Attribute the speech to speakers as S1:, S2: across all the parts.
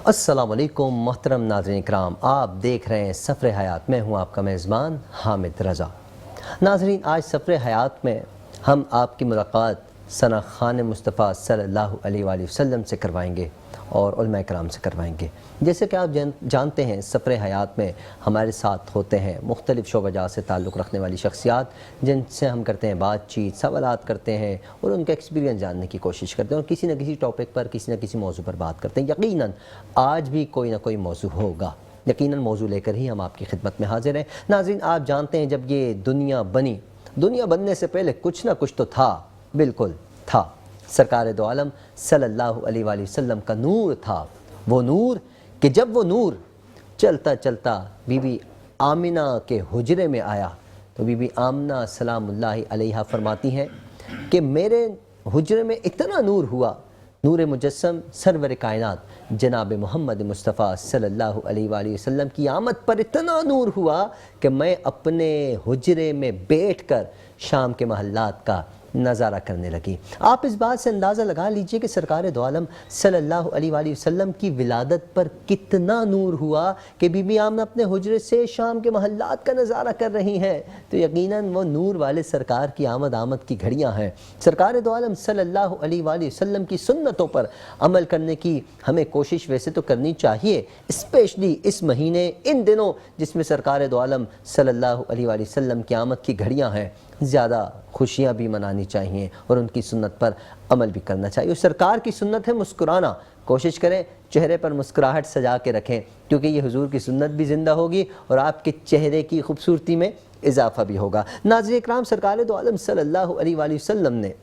S1: अस्सलाम वालेकुम मोहतरम नाज़रीन इकराम, आप देख रहे हैं सफ़र हयात। मैं हूं आपका मेज़बान हामिद रज़ा। नाज़रीन, आज सफ़र हयात में हम आपकी मुलाकात सना खान मुस्तफ़ा सल्लल्लाहु अलैहि वसल्लम से करवाएंगे और उलमा इकराम से करवाएंगे। जैसे कि आप जानते हैं, सफ़र हयात में हमारे साथ होते हैं मुख्तलिफ़ शोबा से ताल्लुक़ रखने वाली शख्सियात, जिनसे हम करते हैं बातचीत, सवालात करते हैं और उनका एक्सपीरियंस जानने की कोशिश करते हैं और किसी न किसी टॉपिक पर, किसी न किसी मौजू पर बात करते हैं। यकीनन आज भी कोई ना कोई मौजू होगा, यकीनन मौजू लेकर ही हम आपकी खिदमत में हाजिर हैं। नाज़रीन, आप जानते हैं, जब ये दुनिया बनी, दुनिया बनने से पहले कुछ ना कुछ तो था, बिल्कुल था। सरकार दो आलम सल्लल्लाहु अलैहि वसल्लम का नूर था। वो नूर कि जब वो नूर चलता चलता बीबी आमिना के हुजरे में आया तो बीबी आमिना सलामुल्लाहि अलैहा फरमाती हैं कि मेरे हुजरे में इतना नूर हुआ, नूर मुजस्सम सरवर कायनात जनाब मोहम्मद मुस्तफ़ा सल्लल्लाहु अलैहि वसल्लम की आमद पर इतना नूर हुआ कि मैं अपने हुजरे में बैठकर शाम के महल्लात का नज़ारा करने लगी। आप इस बात से अंदाज़ा लगा लीजिए कि सरकार दो आलम सल्लल्लाहु अलैहि वसल्लम की विलादत पर कितना नूर हुआ कि बीबी आमना अपने हुजरे से शाम के महल्लात का नज़ारा कर रही हैं। तो यकीनन वो नूर वाले सरकार की आमद की घड़ियाँ हैं। सरकार दो आलम सल्लल्लाहु अलैहि वसल्लम की सुन्नतों पर अमल करने की हमें कोशिश वैसे तो करनी चाहिए, स्पेशली इस महीने, इन दिनों जिसमें सरकार दो आलम सल्लल्लाहु अलैहि वसल्लम की आमद की घड़ियाँ हैं। ज़्यादा खुशियाँ भी मनानी चाहिए और उनकी सुन्नत पर अमल भी करना चाहिए। और सरकार की सुन्नत है मुस्कुराना। कोशिश करें चेहरे पर मुस्कुराहट सजा के रखें, क्योंकि ये हुजूर की सुन्नत भी ज़िंदा होगी और आपके चेहरे की खूबसूरती में इजाफा भी होगा। नाज़रीन इकराम, सरकार दो आलम सल्लल्लाहु अलैहि वसल्लम ने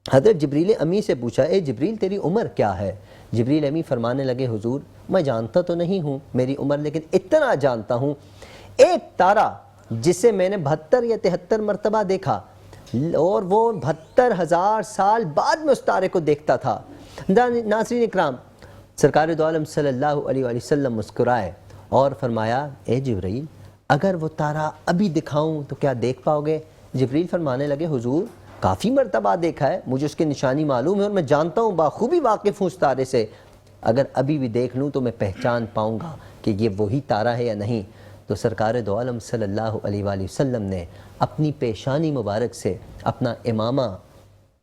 S1: हज़रत जिब्रील अमी से पूछा, ए जिब्रील तेरी उम्र क्या है? जिब्रील अमी फरमाने लगे, हुजूर मैं जानता तो नहीं हूँ मेरी उम्र, लेकिन इतना जानता हूँ, एक तारा जिसे मैंने 72 या 73 मरतबा देखा और वो 72,000 साल बाद में उस तारे को देखता था। नाज़रीन इकराम, सरकार दो आलम सल्लल्लाहु अलैहि वसल्लम मुस्कुराए और फरमाया, ए जिब्रील अगर वो तारा अभी दिखाऊं तो क्या देख पाओगे? जिब्रील फरमाने लगे, हुजूर काफ़ी मरतबा देखा है, मुझे उसकी निशानी मालूम है और मैं जानता हूँ, बाखूबी वाकिफ़ हूँ उस तारे से। अगर अभी भी देख लूँ तो मैं पहचान पाऊँगा कि ये वही तारा है या नहीं। तो सरकार दो आलम सल्लल्लाहु अलैहि वसल्लम ने अपनी पेशानी मुबारक से अपना इमामा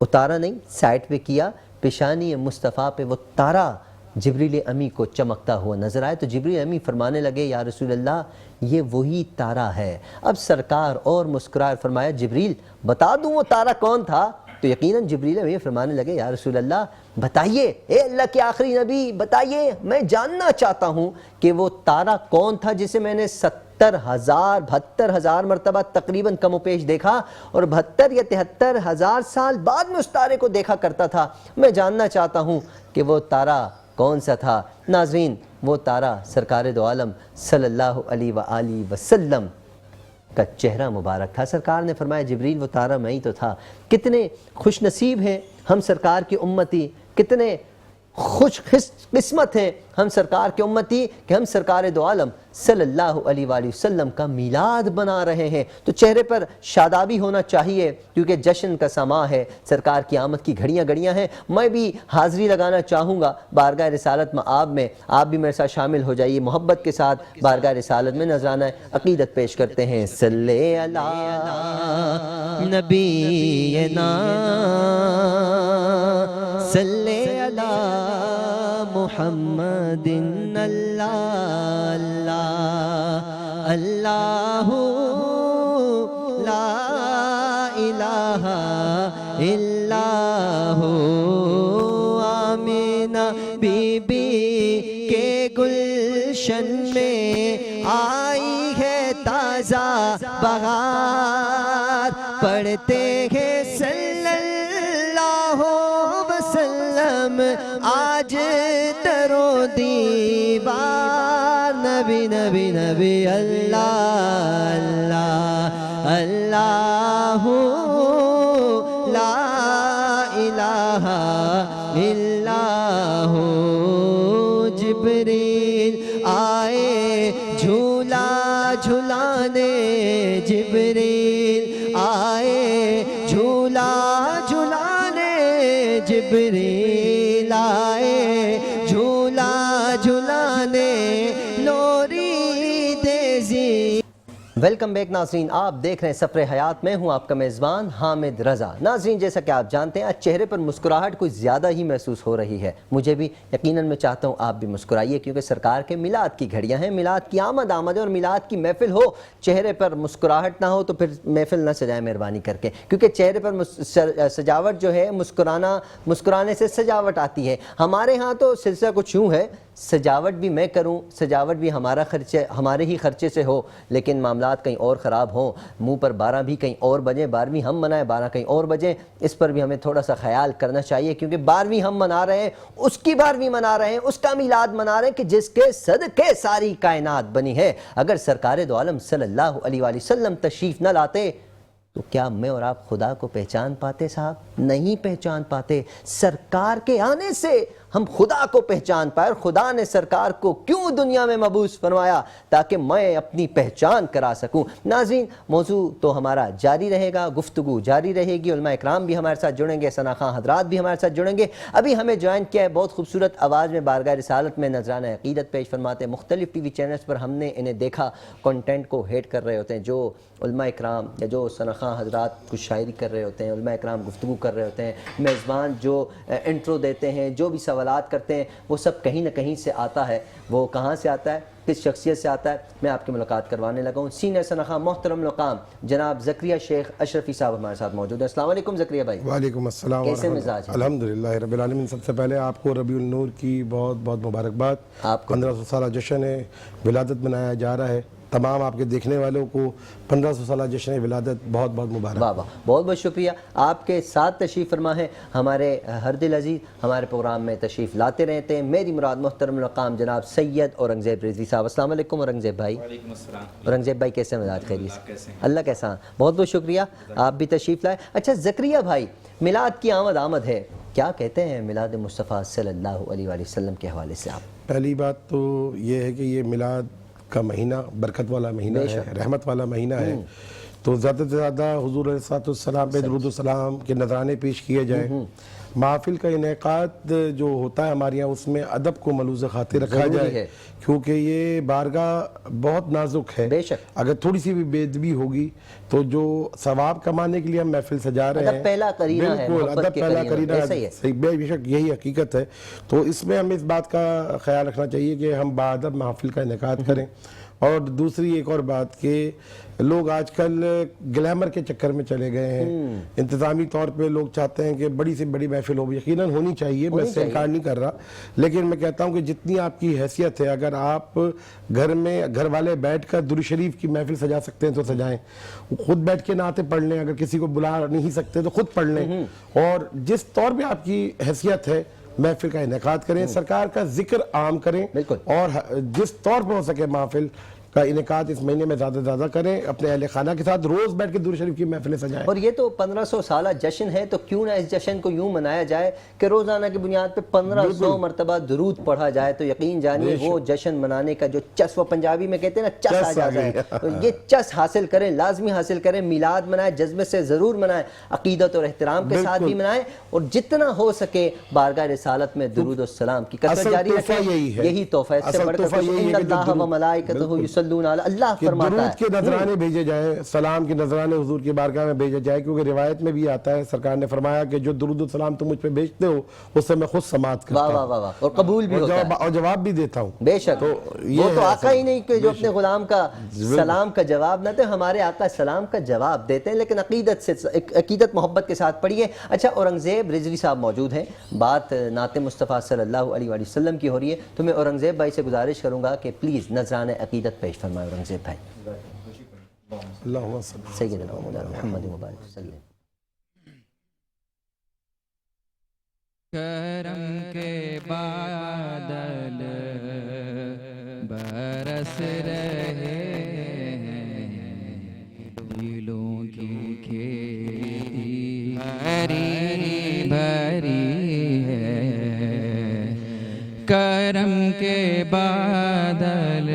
S1: उतारा नहीं, साइड पे किया, पेशानी मुस्तफ़ा पे वो तारा जिब्रील अमी को चमकता हुआ नजर आए। तो जिब्रील अमी फरमाने लगे, या रसूल अल्लाह ये वही तारा है। अब सरकार और मुस्कुराए फरमाया, जिब्रील बता दूँ वो तारा कौन था? तो यकीनन जिब्रील अमी फरमाने लगे, या रसूल अल्लाह बताइए, ए अल्लाह के आखिरी नबी बताइए, मैं जानना चाहता हूँ कि वो तारा कौन था जिसे मैंने 72,000 मरतबा तकरीबन कमोपेश देखा और 72 या 73,000 साल बाद में उस तारे को देखा करता था। मैं जानना चाहता हूँ कि वो तारा कौन सा था। नाज़रीन, वो तारा सरकार दो आलम सल्लल्लाहु अलैहि वसल्लम का चेहरा मुबारक था। सरकार ने फरमाया, जिब्रील वो तारा मैं ही तो था। कितने खुश नसीब हैं हम सरकार की उम्मती, कितने खुश किस्मत हैं हम सरकार के उम्मती कि हम सरकार दो आलम सल्लल्लाहु अलैहि वसल्लम का मीलाद बना रहे हैं। तो चेहरे पर शादाबी होना चाहिए, क्योंकि जश्न का समा है, सरकार की आमद की घड़ियाँ हैं। मैं भी हाज़िरी लगाना चाहूँगा बारगाह रिसालत में, आप भी मेरे साथ शामिल हो जाइए। मोहब्बत के साथ बारगाह रिसालत में नजराना अक़ीदत पेश करते हैं। सल्ले अला नबीना सल्ले अला मुहम्मदिन अल्लाहु ला इलाहा इल्लाहु। आमिना बीबी के गुलशन में आई है ताज़ा बहार, पढ़ते हैं सल्लल्लाहु वसल्लम आज तरो दीवार। नबी नबी नबी अल्लाह अल्लाह अल्लाहु ला इलाहा इल्लाहु। जिब्रील आए झूला झुलाने, जिब्रील आए झूला झुलाने, जिब्रील आए झूला झुलाने। वेलकम बैक नाज़रीन, आप देख रहे हैं सफ़र हयात। मैं हूं आपका मेज़बान हामिद रज़ा। नाज़रीन, जैसा कि आप जानते हैं, आज चेहरे पर मुस्कुराहट कुछ ज़्यादा ही महसूस हो रही है। मुझे भी यकीनन मैं चाहता हूं आप भी मुस्कुराइए, क्योंकि सरकार के मिलाद की घड़ियां हैं, मिलाद की आमद है और मिलाद की महफिल हो, चेहरे पर मुस्कुराहट ना हो तो फिर महफिल ना सजाए मेहरबानी करके, क्योंकि चेहरे पर सजावट जो है, मुस्कुराने से सजावट आती है। हमारे यहाँ तो सिलसिला कुछ यूँ है, सजावट भी मैं करूं, सजावट भी हमारे ही खर्चे से हो, लेकिन मामलात कहीं और ख़राब हों, मुंह पर 12 भी कहीं और बजें, 12वीं हम मनाएं 12 कहीं और बजें, इस पर भी हमें थोड़ा सा ख्याल करना चाहिए, क्योंकि 12वीं हम मना रहे हैं, उसकी 12वीं मना रहे हैं, उसका मिलाद मना रहे हैं कि जिसके सदके सारी कायनात बनी है। अगर सरकार दो आलम सल्लल्लाहु अलैहि वसल्लम तशरीफ़ न लाते तो क्या मैं और आप खुदा को पहचान पाते साहब? नहीं पहचान पाते। सरकार के आने से हम खुदा को पहचान पाए, और खुदा ने सरकार को क्यों दुनिया में मबूस फरमाया? ताकि मैं अपनी पहचान करा सकूं। नाज़रीन, मौजू तो हमारा जारी रहेगा, गुफ्तगू जारी रहेगी, उलमा इकराम भी हमारे साथ जुड़ेंगे, सना खां हजरात भी हमारे साथ जुड़ेंगे। अभी हमें ज्वाइन किया है बहुत खूबसूरत आवाज़ में बारगाह रिसालत में नजराना अक़ीदत पेश फरमाते हैं। मुख्तलिफ टीवी चैनल्स पर हमने इन्हें देखा, कंटेंट को हेट कर रहे होते हैं, जो उलमा इकराम या जो सना खां हजरात कुछ शायरी कर रहे होते हैं, उलमा इकराम गुफ्तगू कर रहे होते हैं, मेज़बान जो इंट्रो देते हैं, जो भी सवालात करते हैं, वो सब कहीं ना कहीं से आता है। वो कहाँ से आता है, किस शख्सियत से आता है? मैं आपकी मुलाकात करवाने लगा हूँ। सीनियर सना खां मोहतरम मकाम जनाब ज़करिया शेख अशरफी साहब हमारे साथ मौजूद है। अस्सलाम वालेकुम ज़करिया भाई।
S2: वालेकुम अस्सलाम।
S1: कैसे मिजाज?
S2: अल्हम्दुलिल्लाह रब्बिल आलमीन। सबसे पहले आपको रबीउल नूर की बहुत बहुत मुबारकबाद।
S1: आपको
S2: 1500 साल जश्न है विलादत मनाया जा रहा है। तमाम आपके देखने वालों को 1500 साल जश्न विलादत बहुत बहुत मुबारक।
S1: वाह वाह, बहुत बहुत शुक्रिया। आपके साथ तशरीफ़ फरमा है हमारे हर दिल अजीज़, हमारे प्रोग्राम में तशरीफ़ लाते रहते हैं। मेरी मुराद मोहतरम मकाम जनाब सैयद औरंगज़ेब रिजवी साहब। अस्सलाम वालेकुम औरंगज़ेब भाई। औरंगज़ेब भाई कैसे मिजाज? खैरियत? अल्लाह कैसा? बहुत बहुत शुक्रिया, आप भी तशरीफ़ लाए। अच्छा ज़करिया भाई, मिलाद की आमद है, क्या कहते हैं मिलाद मुस्तफ़ा सल्लल्लाहु अलैहि वसल्लम के हवाले से आप?
S2: पहली बात तो ये है कि ये मिलाद का महीना बरकत वाला महीना है, रहमत वाला महीना है, तो ज़्यादा से ज़्यादा हुज़ूर अलैहिस्सलाम पे दुरूद सलाम के नजराने पेश किए जाएँ। महफिल का इनेकाद जो होता है हमारे यहाँ, उसमें अदब को मलूज़ खातिर रखा जाए, क्योंकि ये बारगाह बहुत नाजुक है। बेशक अगर थोड़ी सी भी बेदबी होगी तो जो सवाब कमाने के लिए हम महफिल सजा रहे हैं,
S1: पहला करीना है,
S2: अदब पहला करीना सही, बेशक यही हकीकत है। तो इसमें हमें इस बात का ख्याल रखना चाहिए कि हम बाअदब महफिल का इनेकाद करें। और दूसरी एक और बात कि लोग आजकल ग्लैमर के चक्कर में चले गए हैं। इंतज़ामी तौर पे लोग चाहते हैं कि बड़ी से बड़ी महफिल हो, यकीनन होनी चाहिए, मैं इससे इनकार नहीं कर रहा, लेकिन मैं कहता हूं कि जितनी आपकी हैसियत है, अगर आप घर में घर वाले बैठ कर दुरूद शरीफ की महफिल सजा सकते हैं तो सजाएं, खुद बैठ के नाते पढ़ लें, अगर किसी को बुला नहीं सकते तो खुद पढ़ लें, और जिस तौर पर आपकी हैसियत है महफिल का इनेकाद करें, सरकार का जिक्र आम करें, और जिस तौर पर हो सके महफिल का इनेकाद इस महीने में ज़्यादा से ज़्यादा करें, अपने अहले खाना के साथ रोज़ बैठ के दुरूद शरीफ की महफिलें सजाएं।
S1: और ये तो 1500 साल जश्न है, तो क्यों ना इस जश्न को यूँ मनाया जाए कि रोज़ाना की बुनियाद पे 1500 मरतबा दुरूद पढ़ा जाए, तो यकीन जानिए वो जश्न मनाने का जो चस, वो पंजाबी में कहते हैं ना, चस आ जाता है। तो ये चस हासिल करें, लाजमी हासिल करें, मिलाद मनाएं, जज्बे से ज़रूर मनाएं, अकीदत और एहतराम के साथ भी मनाएं, और जितना हो सके बारगाह रिसालत में दुरूद और सलाम की कसरत जारी रखें। यही तोहफा, इससे बढ़कर अल्लाह फरमाता है
S2: के नजराने भेजे जाए, सलाम के नजराने हुजूर की बारगाह में भेजे जाए, क्योंकि रिवायत में भी आता है, सरकार ने फरमाया कि जो दुरूद सलाम तुम मुझ पे भेजते हो उससे मैं खुद समात करता हूं,
S1: और कबूल भी होता है,
S2: और जवाब भी देता हूं।
S1: बेशक तो वो तो आका ही नहीं कि जो अपने गुलाम का सलाम का जवाब न दे, हमारे आका सलाम का जवाब देते हैं, लेकिन अकीदत मोहब्बत के साथ पढ़िए। अच्छा, औरंगज़ेब रिजवी साहब मौजूद हैं, बात नाते मुस्तफ़ा सल्लल्लाहु अलैहि वसल्लम की हो रही है, तो मैं औरंगज़ेब भाई से गुजारिश करूँगा कि प्लीज़ नज़राने अकीदत पेश फरमाए। औरंगज़ेब भाई, सैयदना मुहम्मद मुबारक सल्लल्लाहु
S3: करम के बादल बरस रहे हैं, दिलों की खेती भरी भरी है। करम के बादल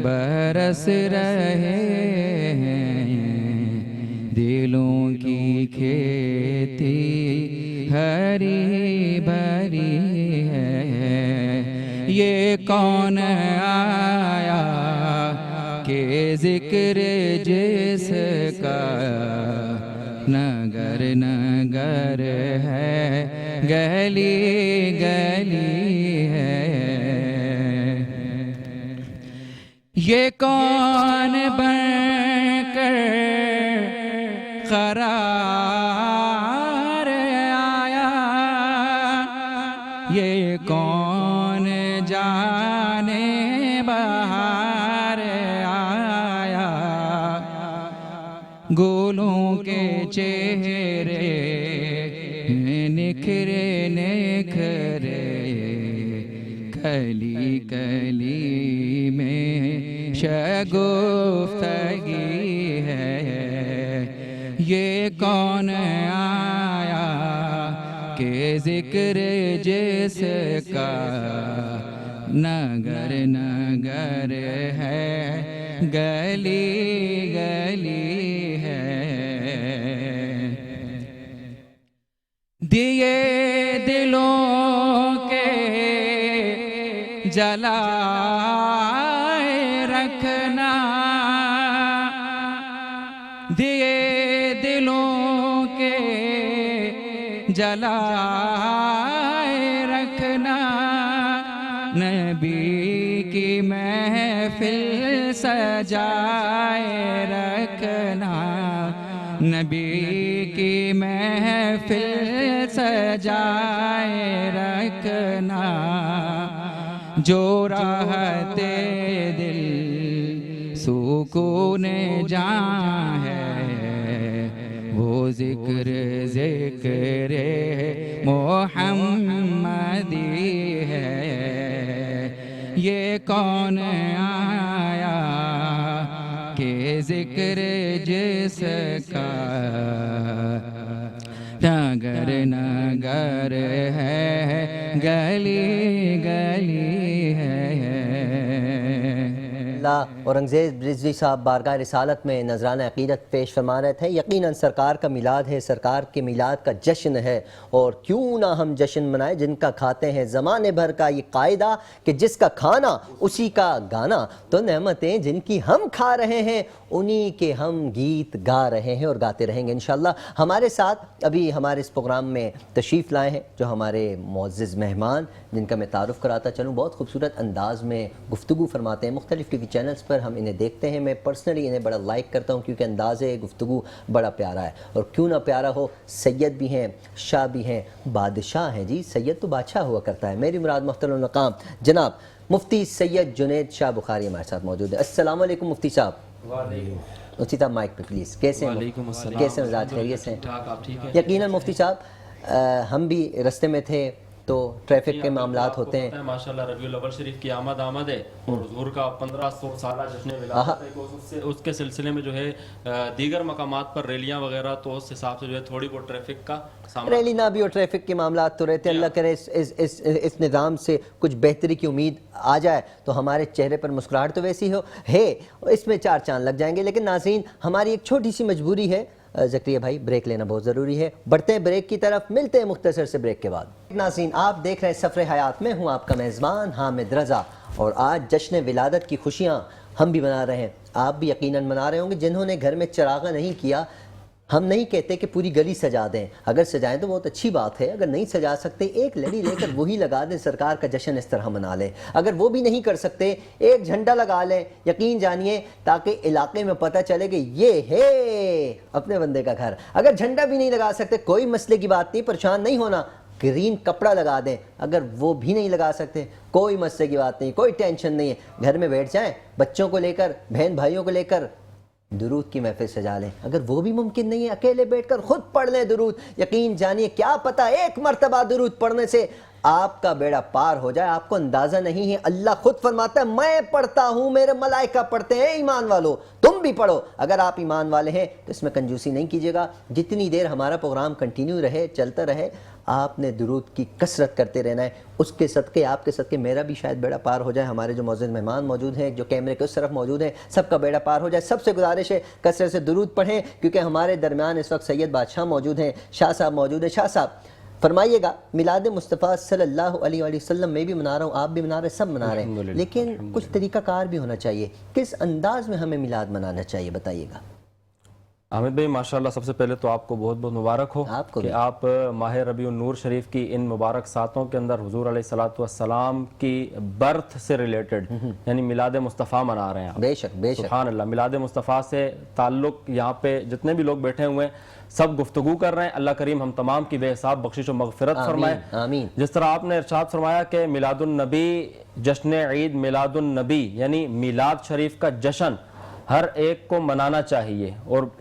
S3: बरस रहे हैं, दिलों की खेती हरी भरी है। ये कौन आया के जिक्र जिसका नगर नगर है, गली गली है। ये कौन बनकर करार आया, ये कौन जाने बाहर आया। गोलों के चेहरे निखरे निखरे, कली कली में शगुफ्तगी है। ये कौन आया के जिक्र जिसका नगर नगर है, गली गली है। दिए दिलों के जलाए रखना, दिए दिलों के जलाए रखना। नबी की महफिल सजाए रखना, नबी की महफिल सजाए रखना। जो राहते दिल सुकून जान है, वो जिक्र जिक्र मोहम्मदी है। ये कौन आया के जिक्र जिसका नगर नगर है, गली गली है।
S1: औरंगज़ेब रिजवी साहब बारगाह रिसालत में नजराना अक़ीदत पेश फरमा रहे थे। यकीनन सरकार का मिलाद है, सरकार के मिलाद का जश्न है, और क्यों ना हम जश्न मनाएं जिनका खाते हैं ज़माने भर का ये कायदा कि जिसका खाना उसी का गाना। तो नेमतें जिनकी हम खा रहे हैं उन्हीं के हम गीत गा रहे हैं और गाते रहेंगे इंशाअल्लाह। हमारे साथ अभी हमारे इस प्रोग्राम में तशरीफ़ लाए हैं जो हमारे मुअज़्ज़िज़ मेहमान, जिनका मैं तारुफ़ कराता चलूँ। बहुत खूबसूरत अंदाज़ में गुफ्तगू फरमाते हैं, मुख्तलिफ़ टीवी चैनल्स पर हम इन्हें देखते हैं। मैं पर्सनली इन्हें बड़ा लाइक करता हूँ क्योंकि अंदाज़े गुफ्तगू बड़ा प्यारा है। और क्यों ना प्यारा हो, सैयद भी हैं, शाह भी हैं, बादशाह हैं जी। सैयद तो बादशाह हुआ करता है। मेरी मुराद मुहतरम मकाम जनाब मुफ्ती सैयद जुनैद शाह बुखारी हमारे साथ मौजूद है। अस्सलाम वालेकुम मुफ्ती साहब। मुफ्ती साहब माइक पे प्लीज़। कैसे कैसे मिजाज खैरियत से? यकीनन मुफ्ती साहब हम भी रस्ते में थे तो ट्रैफिक के मामलात होते हैं।
S4: माशाल्लाह रबीउल अव्वल शरीफ की आमद है और हुजूर का 1500 साला जश्न विलादत है, उसके सिलसिले में जो है दीगर मकामात पर रैलियां वगैरह, तो उस हिसाब से जो है थोड़ी बहुत ट्रैफिक का
S1: रैली ना भी और ट्रैफिक के मामलात तो रहते हैं। अल्लाह करे इस निज़ाम से कुछ बेहतरी की उम्मीद आ जाए तो हमारे चेहरे पर मुस्कुराहट तो वैसी हो है, इसमें चार चांद लग जाएंगे। लेकिन नाज़रीन हमारी एक छोटी सी मजबूरी है ज़करिया भाई, ब्रेक लेना बहुत ज़रूरी है। बढ़ते हैं ब्रेक की तरफ, मिलते हैं मुख्तसर से ब्रेक के बाद। नाज़रीन आप देख रहे हैं सफ़र हयात में, हूँ आपका मेज़बान हामिद रज़ा, और आज जश्न विलादत की खुशियाँ हम भी मना रहे हैं, आप भी यकीनन मना रहे होंगे। जिन्होंने घर में चरागा नहीं किया, हम नहीं कहते कि पूरी गली सजा दें, अगर सजाएं तो बहुत अच्छी बात है। अगर नहीं सजा सकते एक लड़ी लेकर वही लगा दें, सरकार का जश्न इस तरह मना लें। अगर वो भी नहीं कर सकते एक झंडा लगा लें, यकीन जानिए, ताकि इलाके में पता चले कि ये है अपने बंदे का घर। अगर झंडा भी नहीं लगा सकते कोई मसले की बात नहीं, परेशान नहीं होना, ग्रीन कपड़ा लगा दें। अगर वो भी नहीं लगा सकते कोई मसले की बात नहीं, कोई टेंशन नहीं है, घर में बैठ जाएं, बच्चों को लेकर, बहन भाइयों को लेकर दुरूद की महफिल सजा लें। अगर वो भी मुमकिन नहीं है, अकेले बैठकर खुद पढ़ लें दुरूद। यकीन जानिए, क्या पता एक मर्तबा दुरूद पढ़ने से आपका बेड़ा पार हो जाए। आपको अंदाजा नहीं है, अल्लाह खुद फरमाता है मैं पढ़ता हूँ, मेरे मलाइका पढ़ते हैं, ईमान वालों तुम भी पढ़ो। अगर आप ईमान वाले हैं तो इसमें कंजूसी नहीं कीजिएगा। जितनी देर हमारा प्रोग्राम कंटिन्यू रहे, चलता रहे, आपने दुरूद की कसरत करते रहना है। उसके सदके, आपके सदके मेरा भी शायद बेड़ा पार हो जाए। हमारे जो मौजूद मेहमान मौजूद हैं, जो कैमरे के उस तरफ मौजूद हैं, सबका बेड़ा पार हो जाए। सबसे गुजारिश है कसरत से दुरूद पढ़ें, क्योंकि हमारे दरमियान इस वक्त सैयद बादशाह मौजूद हैं, शाह साहब मौजूद हैं। शाह साहब फरमाइएगा मिलाद मुस्तफ़ा सल्लल्लाहु अलैहि वसल्लम मैं भी मना रहा हूँ, आप भी मना रहे हैं, सब मना रहे हैं, लेकिन कुछ तरीक़ाकार भी होना चाहिए। किस अंदाज में हमें मिलाद मनाना चाहिए बताइएगा।
S4: हामिद भाई माशाल्लाह, सबसे पहले तो आपको बहुत बहुत मुबारक हो
S1: आपको
S4: कि आप माह रबीउन नूर शरीफ की इन मुबारक सातों के अंदर हुजूर अलैहिस्सलातु वस्सलाम की बर्थ से रिलेटेड यानी मिलाद मुस्तफ़ा मना रहे हैं आप।
S1: बेशक बेशक,
S4: सुभान अल्लाह। मिलाद मुस्तफ़ा से ताल्लुक़ यहाँ पे जितने भी लोग बैठे हुए हैं सब गुफ्तगू कर रहे हैं। अल्लाह करीम हम तमाम की बेहिसाब बख्शिश और मगफिरत फरमाए।
S1: आमीन।
S4: जिस तरह आपने इरशाद फरमाया कि मिलादुन नबी जश्न ईद मिलादुन नबी यानी मिलाद शरीफ का जश्न हर एक को मनाना चाहिए और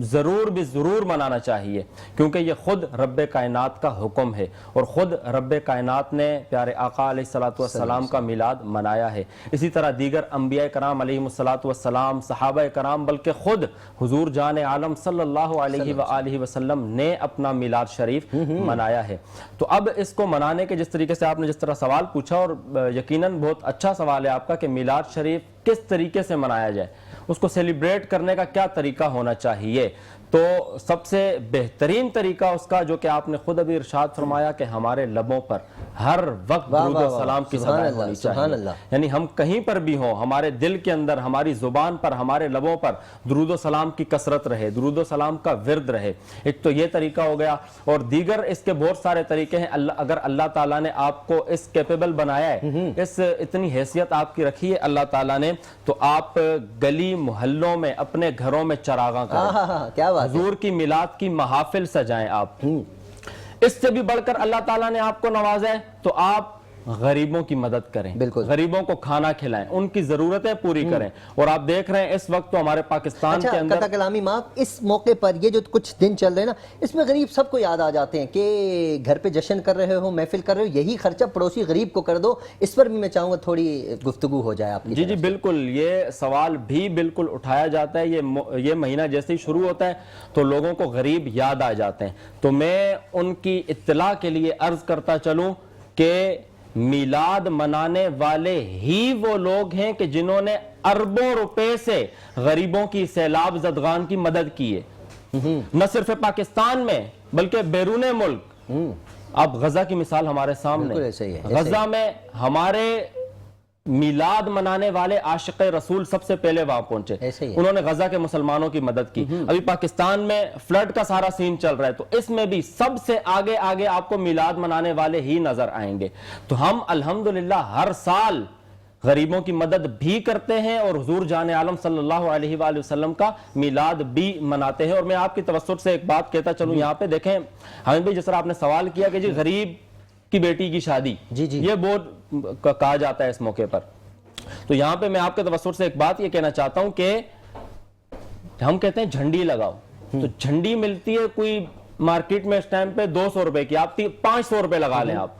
S4: ज़रूर भी ज़रूर मनाना चाहिए, क्योंकि ये ख़ुद रब्बे कायनात का हुक्म है और ख़ुद रब्बे कायनात ने प्यारे आका अलैहिस्सलातु वस्सलाम का मिलाद मनाया है। इसी तरह दीगर अंबिया कराम अलैहिमुस्सलातु वस्सलाम, सहाबा कराम, बल्कि ख़ुद हुजूर जान आलम सल्लल्लाहु अलैहि वसल्लम ने अपना मिलाद शरीफ मनाया है। तो अब इसको मनाने के जिस तरीके से आपने जिस तरह सवाल पूछा, और यकीनन बहुत अच्छा सवाल है आपका कि मिलाद शरीफ किस तरीके से मनाया जाए, उसको सेलिब्रेट करने का क्या तरीका होना चाहिए। तो सबसे बेहतरीन तरीका उसका, जो कि आपने खुद अभी इरशाद फरमाया कि हमारे लबों पर हर वक्त दुरूद और सलाम की सदाएं होनी चाहिए। यानी हम कहीं पर भी हों, हमारे दिल के अंदर, हमारी जुबान पर, हमारे लबों पर दुरूद और सलाम की कसरत रहे, दुरूद और सलाम का विर्द रहे। एक तो ये तरीका हो गया, और दीगर इसके बहुत सारे तरीके हैं। अगर अल्लाह ताला ने आपको इस कैपेबल बनाया है, इस इतनी हैसियत आपकी रखी है अल्लाह ताला ने, तो आप गली मोहल्लों में, अपने घरों में चरागा करें,
S1: क्या
S4: हुजूर की मिलाद की महाफिल सजाएं आप। इससे भी बढ़कर अल्लाह ताला ने आपको नवाजा है तो आप गरीबों की मदद करें, बिल्कुल, गरीबों को खाना खिलाएं, उनकी जरूरतें पूरी करें। और आप देख रहे हैं इस वक्त तो हमारे पाकिस्तान के अंदर
S1: कता कलामी माफ, इस मौके पर ये जो कुछ दिन चल रहे हैं ना, इसमें गरीब सबको याद आ जाते हैं कि घर पे जश्न कर रहे हो, महफिल कर रहे हो, यही खर्चा पड़ोसी गरीब को कर दो। इस पर भी मैं चाहूंगा थोड़ी गुफ्तगू हो जाए आपकी।
S4: जी जी बिल्कुल, ये सवाल भी बिल्कुल उठाया जाता है। ये महीना जैसे ही शुरू होता है तो लोगों को गरीब याद आ जाते हैं। तो मैं उनकी इत्तला के लिए अर्ज करता चलूं कि मिलाद मनाने वाले ही वो लोग हैं कि जिन्होंने अरबों रुपए से गरीबों की सैलाब ज़दगान की मदद की है, न सिर्फ पाकिस्तान में बल्कि बैरून मुल्क। अब गजा की मिसाल हमारे सामने, गजा में हमारे मिलाद मनाने वाले आशिक़ रसूल सबसे पहले वहां पहुंचे, उन्होंने गजा के मुसलमानों की मदद की। अभी पाकिस्तान में फ्लड का सारा सीन चल रहा है, तो इसमें भी सबसे आगे आगे आपको मिलाद मनाने वाले ही नजर आएंगे। तो हम अल्हम्दुलिल्लाह हर साल गरीबों की मदद भी करते हैं और हुजूर जान आलम सल्लल्लाहु अलैहि वसल्लम का मिलाद भी मनाते हैं। और मैं आपकी तवस्सुत से एक बात कहता चलूं, यहाँ पे देखें हमें भी, जिस तरह आपने सवाल किया कि जी गरीब की बेटी की शादी, जी जी, ये बहुत कहा जाता है इस मौके पर। तो यहां पे मैं आपके तवस्सुत से एक बात ये कहना चाहता हूं कि हम कहते हैं झंडी लगाओ, तो झंडी मिलती है कोई मार्केट में इस टाइम पे 200 रुपए की, आप 500 रुपए लगा लें आप।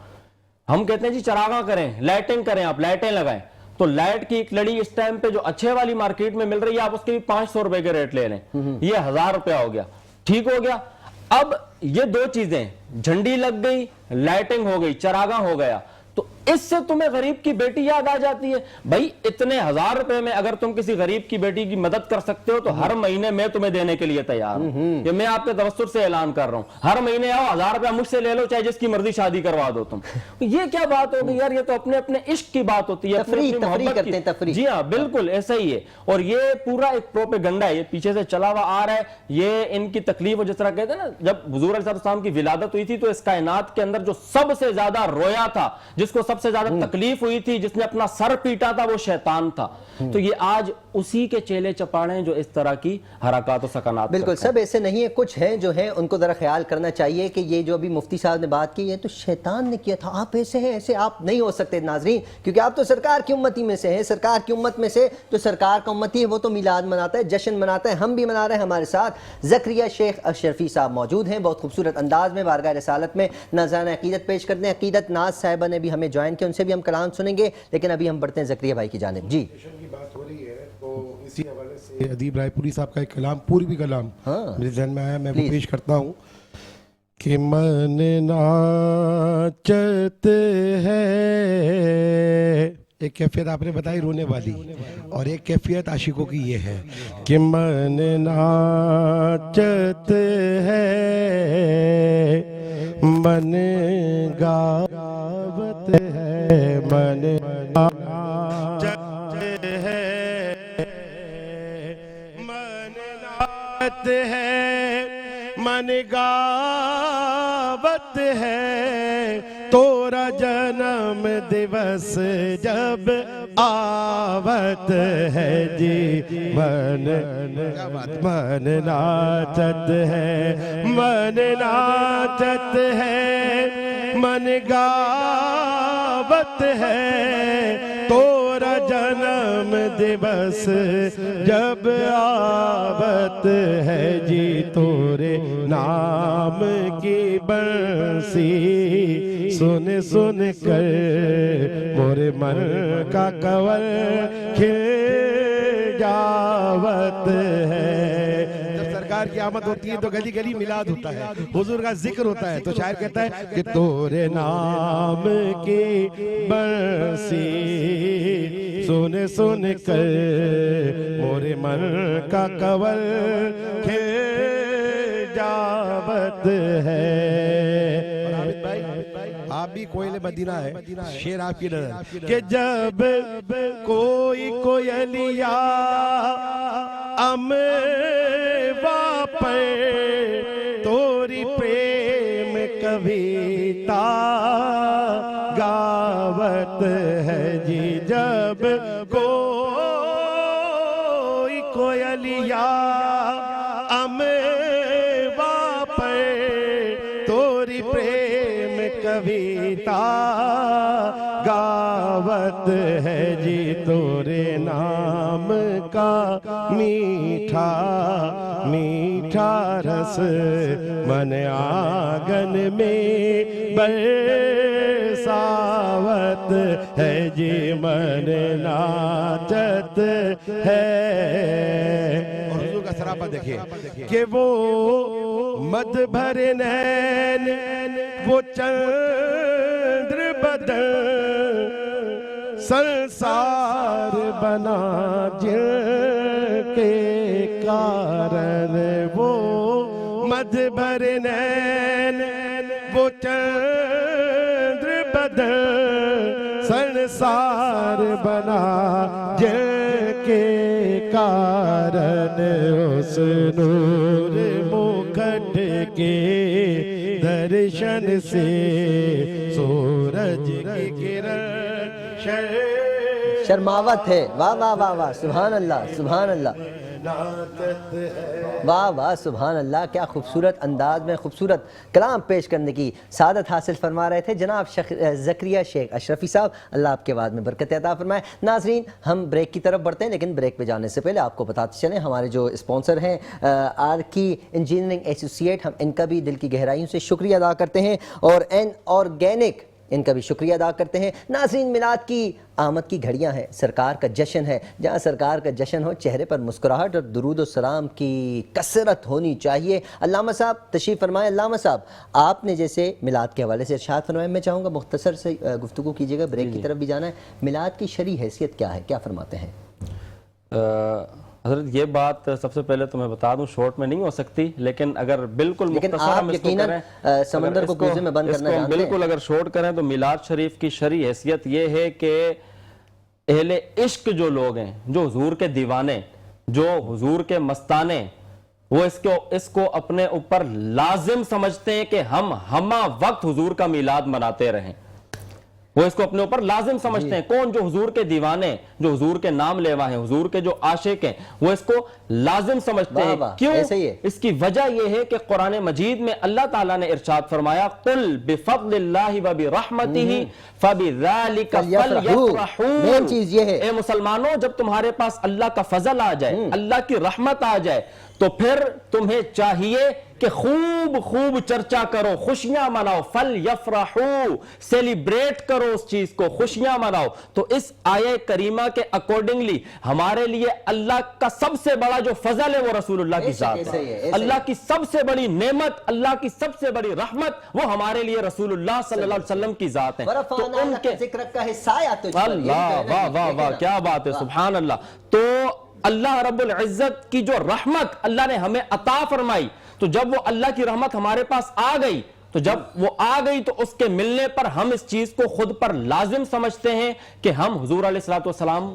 S4: हम कहते हैं जी चरागा करें, लाइटिंग करें, आप लाइटें लगाएं, तो लाइट की एक लड़ी इस टाइम पे जो अच्छे वाली मार्केट में मिल रही है, आप उसके भी 500 रुपए के रेट ले लें, ये 1000 रुपया हो गया, ठीक हो गया। अब ये दो चीजें, झंडी लग गई, लाइटिंग हो गई, चरागा हो गया, तो इससे तुम्हें गरीब की बेटी याद आ जाती है। भाई इतने 1000 रुपए में अगर तुम किसी गरीब की बेटी की मदद कर सकते हो तो हर महीने मैं तुम्हें देने के लिए तैयार हूं। ये मैं आपके तवस्सुत से ऐलान कर रहा हूं, हर महीने आओ, 1000 रुपया मुझसे ले लो, चाहे जिसकी मर्जी शादी करवा दो तुम। ये क्या बात हो गई यार, ये तो अपने अपने इश्क की बात होती है, अपनी मोहब्बत की। जी हाँ बिल्कुल ऐसा ही है। और ये पूरा एक प्रोपेगेंडा है, ये पीछे से चला हुआ आ रहा है, ये इनकी तकलीफ। जिस तरह कहते हैं ना, जब हुजूर अलैहिस्सलाम की विलादत हुई थी तो इस कायनात के अंदर जो सबसे ज्यादा रोया था, जिसको सबसे ज्यादा तकलीफ हुई थी, जिसने अपना सर पीटा था, वो शैतान था। तो ये आज उसी के चेले चपाड़े हैं जो इस तरह की हरकत और सकनात।
S1: बिल्कुल सब ऐसे नहीं है, कुछ हैं जो हैं, उनको जरा ख्याल करना चाहिए कि ये जो अभी मुफ्ती साहब ने बात की है तो शैतान ने किया था, आप ऐसे हैं, ऐसे आप नहीं हो सकते नाजरीन, क्योंकि आप तो सरकार की उम्मती में से हैं। सरकार की उम्मत में से जो सरकार का उम्मती है वो तो मिलाद मनाता है, जश्न मनाता है, हम भी मना रहे हैं। हमारे साथ ज़करिया शेख अशरफी साहब मौजूद हैं, बहुत खूबसूरत अंदाज में बारगाह रिसालत में नाज़रान अकीदत पेश करते हैं। अकीदत नाज साहिबा ने भी हमें ज्वाइन किया, उनसे भी हम कलाम सुनेंगे, लेकिन अभी हम बढ़ते हैं ज़करिया भाई की जानिब। जी
S2: की बात हो रही है तो इसी हवाले से अदीब रायपुरी साहब का एक कलाम, पूरी भी कलाम मेरे जहन में आया, मैं वो पेश करता हूँ कि मन नाचते हैं। एक कैफियत आपने बताई रोने वाली, और एक कैफियत आशिकों की ये है कि मन नाचते हैं मन गावत है, मन नाचत है, मन नाचत है, मन गावत है, तोरा जन्म दिवस जब आवत है जी, मन नाचत है, मन नाचत है, मन गावत है, तोरा जन्म दिवस जब आवत है जी, तोरे नाम की बंसी सुन सुन कर मोरे मन का कंवर खिल जावत है। जब सरकार की आमद होती है तो गली गली मिलाद होता है, हुजूर का जिक्र होता है, तो शायर कहता है कि तोरे नाम की बंसी सुन सुन कर मोरे मन का कंवर खिल जावत है। आप भी कोयले मदीना है, शेर आपकी नजर कि जब कोई कोयलिया अमवा पे तोरी प्रेम कविता गावत है जी, जब कोई कोयलिया अमवा पे तोरी प्रेम कविता गावत है जी, तोरे नाम का मीठा मीठा रस मन आंगन में बरसावत है जी, मन नाचत है। और हुजूर का सरापा देखिए कि वो मद भरे नैन, वो चंद्र बदन संसार बना जिनके कारण, वो मद भरे नैन, वो चंद्र बदन संसार बना जिनके कारण, उस नूर मुखट के दर्शन से सूरज की किरण
S1: शर्मावत है। वाह वाह वाह वाह, सुभान अल्लाह सुभान अल्लाह, वाह वाह सुभान अल्लाह। क्या खूबसूरत अंदाज में खूबसूरत कलाम पेश करने की सादत हासिल फरमा रहे थे जनाब ज़करिया शेख अशरफी साहब, अल्लाह आपके बाद में बरकत अता फरमाए। नाजरीन, हम ब्रेक की तरफ बढ़ते हैं, लेकिन ब्रेक पे जाने से पहले आपको बताते चलें हमारे जो स्पॉन्सर हैं आर्की इंजीनियरिंग एसोसिएट, हम इनका भी दिल की गहराइयों से शुक्रिया अदा करते हैं, और एन ऑर्गेनिक इनका भी शुक्रिया अदा करते हैं। नाज़रीन, मिलाद की आमद की घड़ियां हैं, सरकार का जश्न है। जहां सरकार का जश्न हो, चेहरे पर मुस्कुराहट और दुरूद और सलाम की कसरत होनी चाहिए। अल्लामा साहब तशरीफ़ फरमाएं। अल्लामा साहब, आपने जैसे मिलाद के हवाले से इरशाद फरमाया, मैं चाहूँगा मुख्तसर से गुफ्तगू कीजिएगा, ब्रेक की तरफ भी जाना है। मिलाद की शरई हैसियत क्या है, क्या फरमाते हैं?
S4: हज़रत, ये बात सबसे पहले तो मैं बता दूं, शॉर्ट में नहीं हो सकती, लेकिन अगर बिल्कुल
S1: आप यकीनन समंदर को गूजे में बंद करना जानते हैं।
S4: बिल्कुल अगर शॉर्ट करें तो मिलाद शरीफ की शरई हैसियत ये है कि अहले इश्क जो लोग हैं, जो हुजूर के दीवाने, जो हुजूर के मस्ताने, वो इसको अपने ऊपर लाजिम समझते हैं कि हम हमा वक्त हुजूर का मिलाद मनाते रहें। वो इसको अपने ऊपर लाजिम समझते हैं। कौन? जो हुजूर के दीवाने, जो हुजूर के नाम लेवा हैं, हुजूर के जो आशिक हैं, वो इसको लाजिम समझते हैं। क्यों? इसकी वजह यह है कि कुरान मजीद में अल्लाह ताला ने इरशाद फरमाया, कुल बिफज़लिल्लाहि व बिरहमतिही फबिज़ालिका फलयफ़रहू।
S1: मेन चीज ये है,
S4: ए मुसलमानों, जब तुम्हारे पास अल्लाह का फजल आ जाए, अल्लाह की रहमत आ जाए, तो फिर तुम्हें चाहिए कि खूब खूब चर्चा करो, खुशियां मनाओ। फल यफरहू, सेलिब्रेट करो उस चीज को, खुशियां मनाओ। तो इस आये करीमा के अकॉर्डिंगली हमारे लिए अल्लाह का सबसे बड़ा जो फजल है वो रसूलुल्लाह की जात है। अल्लाह की सबसे बड़ी नेमत, अल्लाह की सबसे बड़ी रहमत, वो हमारे लिए रसूलुल्लाह सल्लल्लाहु अलैहि वसल्लम की जात है। तो उनके जिक्र का हिस्सा है। अल्लाह, वाह वाह वाह, क्या बात है, सुभान अल्लाह। तो अल्लाह रब्बुल इज्जत की जो रहमत अल्लाह ने हमें अता फरमाई, तो जब वो अल्लाह की रहमत हमारे पास आ गई तो जब वो आ गई तो उसके मिलने पर हम इस चीज को खुद पर लाजिम समझते हैं कि हम हुजूर अलैहिस्सलातु वस्सलाम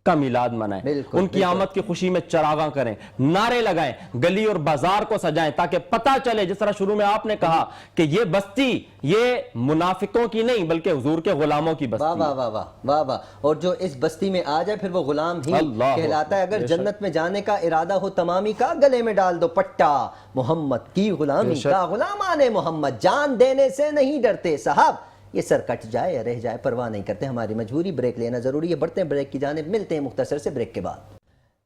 S4: का मिलाद मनाएं, उनकी आमद की खुशी में चरागा करें, नारे लगाएं, गली और बाजार को सजाएं, ताकि पता चले, जिस तरह शुरू में आपने कहा कि ये बस्ती ये मुनाफिकों की नहीं बल्कि हुजूर के गुलामों की बस्ती।
S1: वाह वाह वाह वाह वाह। और जो इस बस्ती में आ जाए फिर वो गुलाम ही कहलाता है। अगर जन्नत में जाने का इरादा हो तमामी का, गले में डाल दो पट्टा, मोहम्मद की गुलामी का, गुलामाने मोहम्मद जान देने से नहीं डरते साहब, ये सर कट जाए या रह जाए परवाह नहीं करते, हमारी मजबूरी, ब्रेक लेना जरूरी है। बढ़ते हैं ब्रेक की जानिब, मिलते हैं मुख्तसर से ब्रेक के बाद।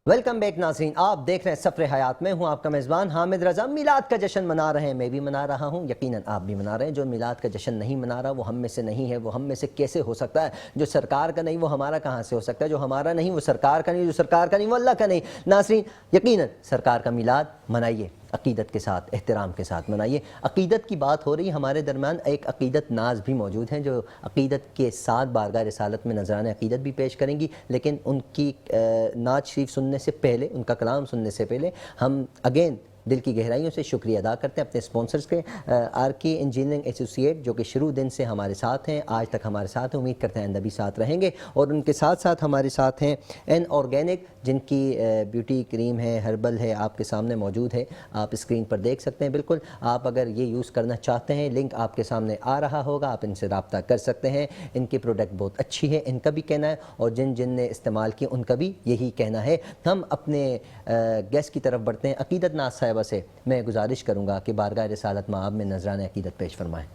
S1: वेलकम बैक नाज़रीन, आप देख रहे हैं सफ़र हयात में हूँ आपका मेज़बान हामिद रज़ा। मिलाद का जश्न मना रहे हैं, मैं भी मना रहा हूँ, यकीनन आप भी मना रहे हैं। जो मिलाद का जश्न नहीं मना रहा वो हम में से नहीं है। वो हम में से कैसे हो सकता है? जो सरकार का नहीं वो हमारा कहाँ से हो सकता है? जो हमारा नहीं वो सरकार का नहीं, जो सरकार का नहीं वो अल्लाह का नहीं। नाज़रीन यकीनन सरकार का मिलाद मनाइए, अक़ीदत के साथ, एहतराम के साथ मनाइए। अक़ीदत की बात हो रही है, हमारे दरमियान एक अक़ीदत नाज भी मौजूद हैं जो अक़ीदत के साथ बारगाह रिसालत में नजराने अक़ीदत भी पेश करेंगी। लेकिन उनकी नात शरीफ सुनने से पहले, उनका कलाम सुनने से पहले हम अगेन दिल की गहराइयों से शुक्रिया अदा करते हैं अपने स्पॉन्सर्स के, आर.के. इंजीनियरिंग एसोसिएट जो कि शुरू दिन से हमारे साथ हैं, आज तक हमारे साथ हैं, उम्मीद करते हैं आइंदा भी साथ रहेंगे। और उनके साथ साथ हमारे साथ हैं एन ऑर्गेनिक, जिनकी ब्यूटी क्रीम है, हर्बल है, आपके सामने मौजूद है, आप स्क्रीन पर देख सकते हैं। बिल्कुल आप अगर ये यूज़ करना चाहते हैं, लिंक आपके सामने आ रहा होगा, आप इनसे रब्ता कर सकते हैं। इनकी प्रोडक्ट बहुत अच्छी है, इनका भी कहना है, और जिन जिन ने इस्तेमाल किया उनका भी यही कहना है। हम अपने गेस्ट की तरफ बढ़ते हैं। अक़ीदत नाज साहिबा से मैं गुजारिश करूंगा कि बारगाह रिसालत में आप में नजराने अक़ीदत पेश फरमाएं।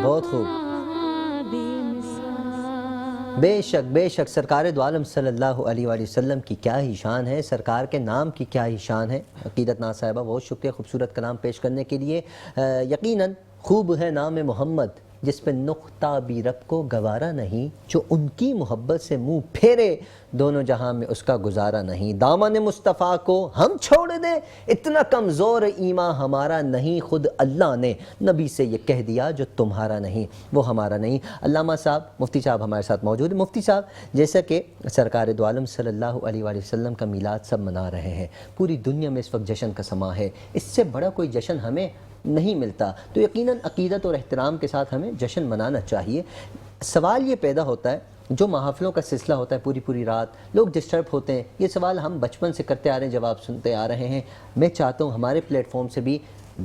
S1: बहुत खूब। बेशक बेशक सरकार दो आलम सल्लल्लाहु अलैहि वसल्लम की क्या ही शान है, सरकार के नाम की क्या ही शान है। अकीदत नाज साहिबा बहुत शुक्रिया खूबसूरत कलाम पेश करने के लिए। यकीनन खूब है नाम मोहम्मद जिस पे नुक्ता भी रब को गवारा नहीं, जो उनकी मोहब्बत से मुंह फेरे दोनों जहां में उसका गुजारा नहीं। दामन मुस्तफ़ा को हम छोड़ दें इतना कमज़ोर ईमान हमारा नहीं, खुद अल्लाह ने नबी से ये कह दिया जो तुम्हारा नहीं वो हमारा नहीं। अल्लामा साहब मुफ्ती साहब हमारे साथ मौजूद है। मुफ्ती साहब, जैसा कि सरकार दो आलम सल्लल्लाहु अलैहि वसल्लम का मीलाद सब मना रहे हैं, पूरी दुनिया में इस वक्त जश्न का समा है, इससे बड़ा कोई जश्न हमें नहीं मिलता, तो यकीनन अकीदत और एहतराम के साथ हमें जश्न मनाना चाहिए। सवाल ये पैदा होता है, जो महफिलों का सिलसिला होता है पूरी पूरी रात लोग डिस्टर्ब होते हैं, ये सवाल हम बचपन से करते आ रहे हैं, जवाब सुनते आ रहे हैं। मैं चाहता हूँ हमारे प्लेटफॉर्म से भी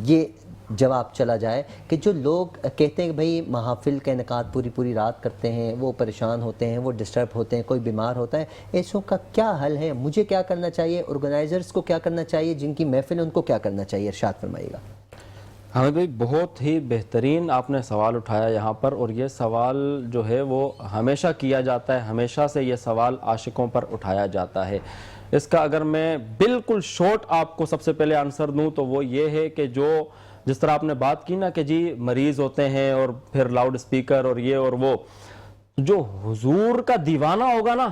S1: ये जवाब चला जाए कि जो लोग कहते हैं कि भाई महफिल का इनेकाद पूरी पूरी रात करते हैं, वो परेशान होते हैं, वो डिस्टर्ब होते हैं, कोई बीमार होता है, ऐसों का क्या हल है? मुझे क्या करना चाहिए, ऑर्गेनाइजर्स को क्या करना चाहिए, जिनकी महफिल है उनको क्या करना चाहिए? इरशाद फरमाइएगा।
S4: हामिद भाई, बहुत ही बेहतरीन आपने सवाल उठाया यहाँ पर, और ये सवाल जो है वो हमेशा किया जाता है, हमेशा से ये सवाल आशिकों पर उठाया जाता है। इसका अगर मैं बिल्कुल शॉर्ट आपको सबसे पहले आंसर दूं तो वो ये है कि जो जिस तरह आपने बात की ना कि जी मरीज़ होते हैं और फिर लाउड स्पीकर और ये और वो, जो हुजूर का दीवाना होगा ना,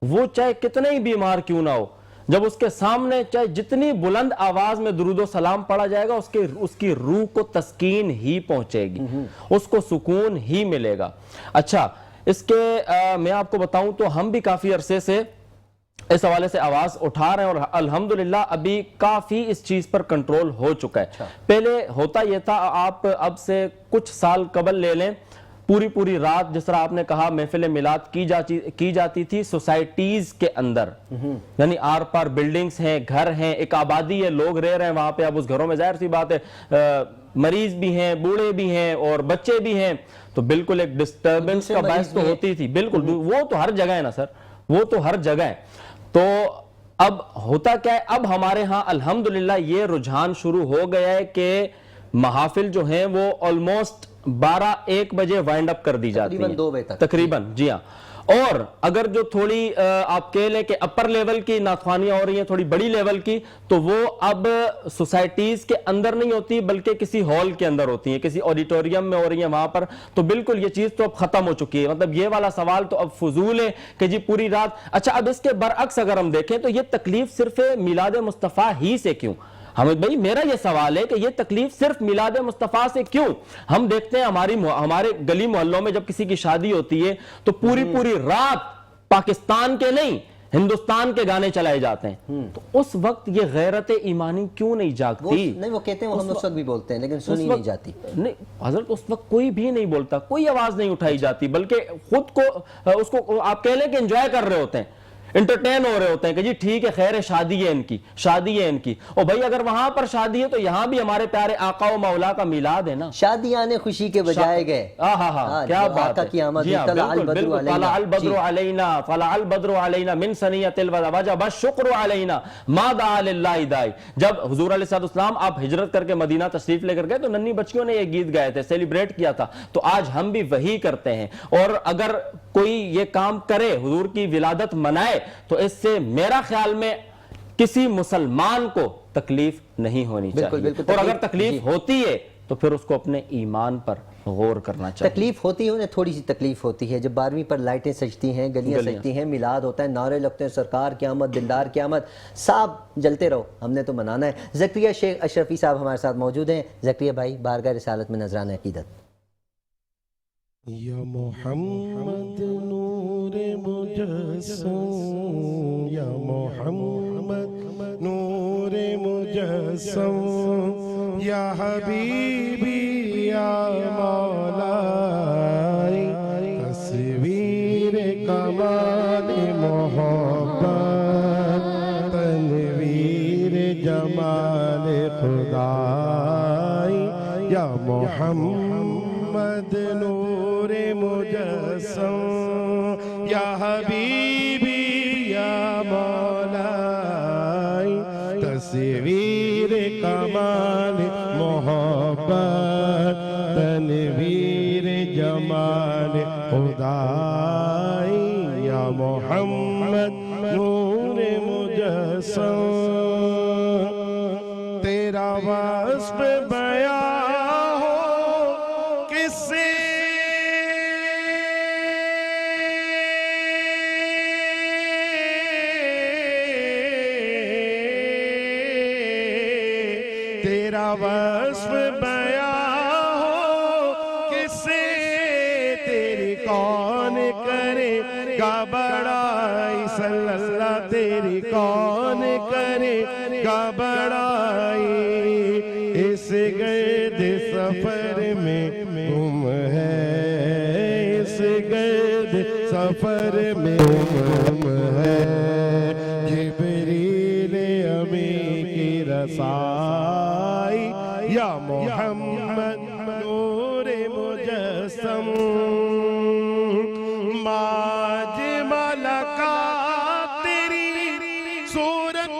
S4: वो चाहे कितने ही बीमार क्यों ना हो, जब उसके सामने चाहे जितनी बुलंद आवाज में दुरूदो सलाम पढ़ा जाएगा, उसकी रूह को तस्कीन ही पहुंचेगी, उसको सुकून ही मिलेगा। अच्छा, इसके मैं आपको बताऊं तो हम भी काफी अरसे से इस हवाले से आवाज उठा रहे हैं और अल्हम्दुलिल्लाह अभी काफी इस चीज पर कंट्रोल हो चुका है। अच्छा। पहले होता यह था, आप अब से कुछ साल कबल ले लें, पूरी पूरी रात जिस तरह आपने कहा महफिल मिलाद की जाती थी सोसाइटीज के अंदर, यानी आर पार बिल्डिंग्स हैं, घर हैं, एक आबादी है, लोग रह रहे हैं वहां पे। अब उस घरों में जाहिर सी बात है मरीज भी हैं, बूढ़े भी हैं और बच्चे भी हैं, तो बिल्कुल एक डिस्टर्बेंस का बायस तो होती थी। बिल्कुल, वो तो हर जगह है ना सर, वो तो हर जगह है। तो अब होता क्या है, अब हमारे यहाँ अल्हम्दुलिल्लाह ये रुझान शुरू हो गया है कि महाफिल जो है वो ऑलमोस्ट 12-1 बजे वाइंड अप कर दी जाती है, तकरीबन 2 बजे तक, तकरीबन, जी हाँ। और अगर जो थोड़ी आप कह लें कि अपर लेवल की नाख्वानियां हो रही हैं, थोड़ी बड़ी लेवल की, तो वो अब सोसाइटीज के अंदर नहीं होती बल्कि किसी हॉल के अंदर होती हैं, किसी ऑडिटोरियम में हो रही है वहां पर। तो बिल्कुल ये चीज तो अब खत्म हो चुकी है, मतलब ये वाला सवाल तो अब फजूल है कि जी पूरी रात। अच्छा, अब इसके बरअक्स अगर हम देखें तो ये तकलीफ सिर्फ मिलाद मुस्तफा ही से क्यों? हामिद भाई, मेरा यह सवाल है कि यह तकलीफ सिर्फ मिलाद मुस्तफा से क्यों? हम देखते हैं हमारे गली मोहल्लों में जब किसी की शादी होती है तो पूरी पूरी रात पाकिस्तान के नहीं हिंदुस्तान के गाने चलाए जाते हैं। तो उस वक्त ये गैरत ईमानी क्यों नहीं जागती?
S1: नहीं, वो कहते हैं हम उस वक्त भी बोलते हैं लेकिन सुनी नहीं जाती।
S4: नहीं हजरत, उस वक्त कोई भी नहीं बोलता, कोई आवाज नहीं उठाई जाती, बल्कि खुद को उसको आप कह लें कि एंजॉय कर रहे होते हैं, इंटरटेन हो रहे होते हैं कि जी ठीक है, खैर है, शादी है इनकी, शादी है इनकी। और भाई अगर वहां पर शादी है तो यहां भी हमारे प्यारे आका व मौला का मिलाद है ना।
S1: शादी आने खुशी के बजाय गए।
S4: क्या बात है,
S1: फला
S4: अल बद्रु अलैना मिन सनियतिल वजब शुक्र अलैना मा दा लिल्लाहि दाई। जब हुजूर अलैहिस्सलाम आप हिजरत करके मदीना तशरीफ लेकर गए तो नन्ही बच्चियों ने ये गीत गाए थे, सेलिब्रेट किया था। तो आज हम भी वही करते हैं, और अगर कोई ये काम करे, हुजूर की विलादत मनाए, तो इससे मेरा ख्याल में किसी मुसलमान को तकलीफ नहीं होनी चाहिए। और अगर तकलीफ होती है तो फिर उसको अपने ईमान पर गौर करना चाहिए।
S1: तकलीफ होती है, उन्हें थोड़ी सी तकलीफ होती है जब 12वीं पर लाइटें सजती हैं, गलियां सजती हैं, मिलाद होता है, नारे लगते हैं, सरकार क़यामत, दिलदार क़यामत, साहब जलते रहो, हमने तो मनाना है। ज़करिया शेख अशरफी साहब हमारे साथ मौजूद हैं। ज़करिया भाई, बारगाह रिसालत में नजरान अक़ीदत।
S2: या मोहम्मद नूरे मुजस्सम, या मोहम्मद नूरे मुजस्सम, या हबीबी या मौला, तस्वीर कमाल मोहब्बत, तनवीर जमाल खुदा, या मोहम्मद नूरे मुजस्सम, या हबीबी या मौला, तस्वीर कमाल मोहब्बत, तनवीर मोहम्मद नूर मुजस्सम, तेरा वस्फ बयां हो किससे, तेरा वस्फ बयां हो किससे, तेरी कौन करेगा बड़ाई, सल्लल्लाह तेरी कौन करेगा बड़ाई, इस गर्द सफर में गुम है, इस गर्द सफर में गुम है, जिब्रील अमी की रसाई, या मोहम्मद नूर मुजस्सम, माज मलका तेरी सूरत,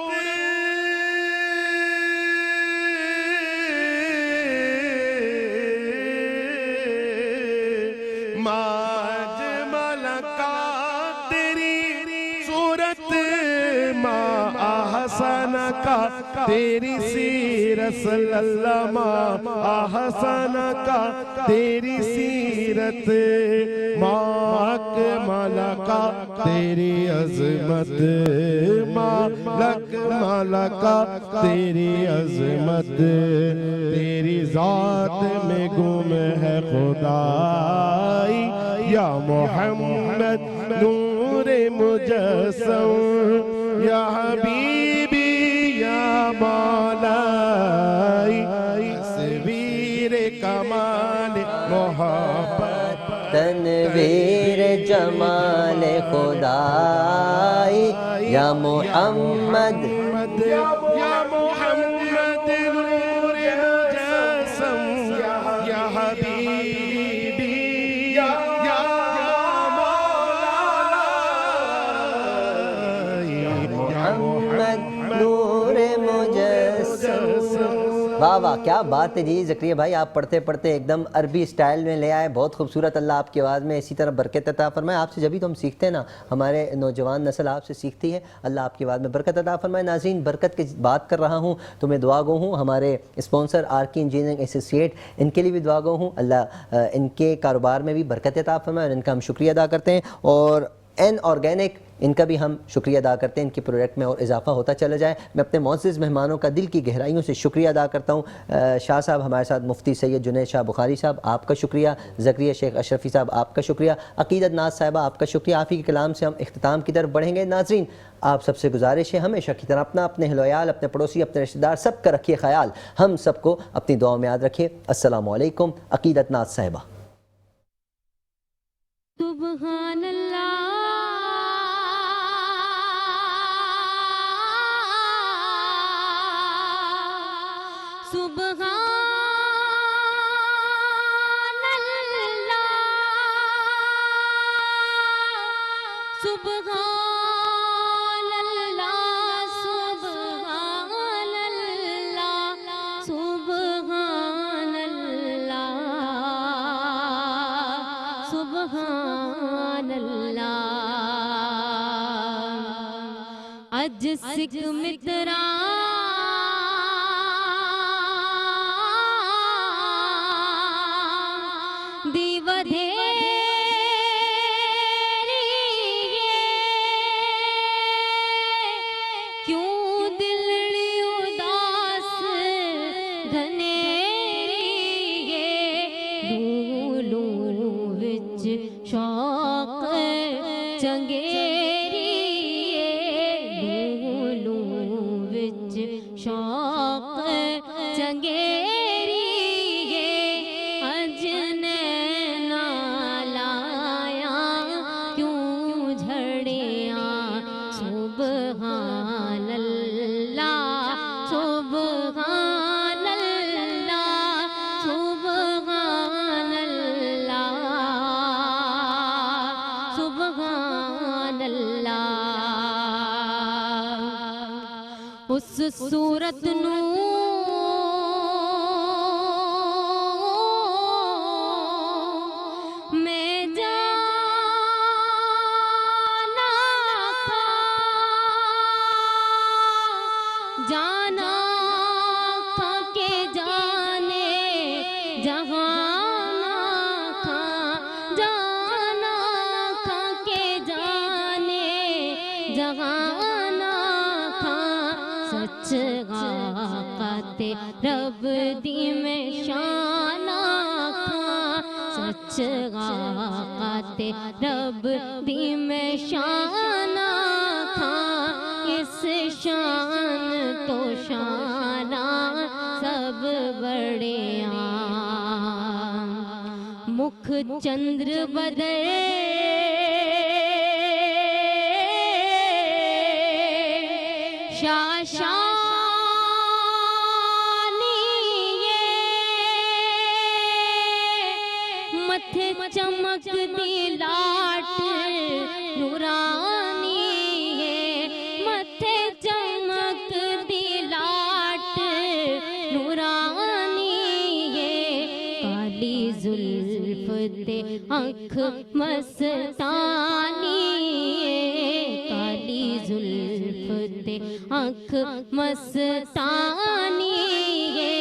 S2: माज मलका तेरी सूरत, मा आहसन का तेरी सीरत, सल्लल्लाहु मा आहसन का तेरी सीरत, माक मलका तेरी अजमत, मालक मलका तेरी अजमत, तेरी जात में गुम है खुदाई, या मोहम्मद नूर मुजस्सम, या हबीबी या मौलाई, तस्वीर कमाल मोहब्बत,
S1: तनवीर जमाल खुदाई, या मोहम्मद,
S2: या मोहम्मद नूर मुजस्सम, या हबीबी या मौलाई,
S1: मोहम्मद नूर मुजस्सम। वाह वाह, क्या बात है जी ज़करिया भाई, आप पढ़ते पढ़ते एकदम अरबी स्टाइल में ले आए, बहुत खूबसूरत। अल्लाह आपकी आवाज़ में इसी तरह बरकत अता फरमाए। आपसे जब भी तो हम सीखते हैं ना, हमारे नौजवान नस्ल आपसे सीखती है। अल्लाह आपकी आवाज़ में बरकत अता फरमाए। नाज़रीन, बरकत की बात कर रहा हूँ तो मैं दुआ गो हूँ हमारे स्पॉन्सर आरकी इंजीनियरिंग एसोसिएट, इनके लिए भी दुआ गो हूँ, अल्लाह इनके कारोबार में भी बरकत अता फरमाए, और इनका हम शुक्रिया अदा करते हैं। और एन ऑर्गेनिक, इनका भी हम शुक्रिया अदा करते हैं, इनके प्रोडक्ट में और इजाफा होता चला जाए। मैं अपने मोअज़्ज़िज़ मेहमानों का दिल की गहराइयों से शुक्रिया अदा करता हूँ। शाह साहब हमारे साथ, मुफ्ती सैयद जुनैद शाह बुखारी साहब आपका शुक्रिया, ज़करिया शेख अशरफी साहब आपका शुक्रिया, अकीदत नाज साहिबा आपका शुक्रिया। आप ही के कलाम से हम इख्तिताम की तरफ बढ़ेंगे। नाज़रीन, आप सबसे गुजारिश है हमेशा की तरह अपना, अपने अहल-ओ-याल, अपने पड़ोसी, अपने रिश्तेदार सबका रखिए ख्याल, हम सबको अपनी दुआओं में याद रखिए। अस्सलामु अलैकुम। अकीदत नाज साहिबा।
S5: सुभान अल्लाह, सुभान अल्लाह, सुभान अल्लाह, सुभान अल्लाह, सुभान अल्लाह, सुभान अल्लाह। अज सिख मित्रा दी वधेरी है, क्यों दिलड़ी उदास घनेरी है, लू विच शौक चंगेरी है, लू विच शौक चंगेरी है, अज नैना लाया क्यों झड़िया, सुभान अल्लाह, सुभान अल्लाह, सुभान अल्लाह, सुभान अल्लाह। उस सूरत नू मैं जाना जहाना खां सच आकाते रब दी में शाना खां सच आकाते रब दी में शाना खां इस शान तो शाना सब बड़े मुख चंद्र बदर शाशानी ये मथे चमक दी लाट नूरानी ये मथे चमक दी लाट नूरानी ये काली जुल्फ ते आँख मस्तानी ये काली जुल्फ ते आँख मस्तानी ये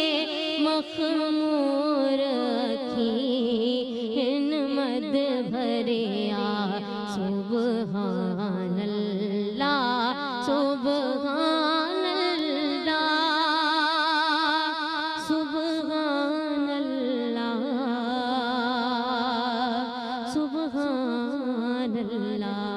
S5: मखमूर अखीं मद भरे आ सुबहान अल्लाह सुबहान अल्लाह सुबहान अल्लाह सुबहान अल्लाह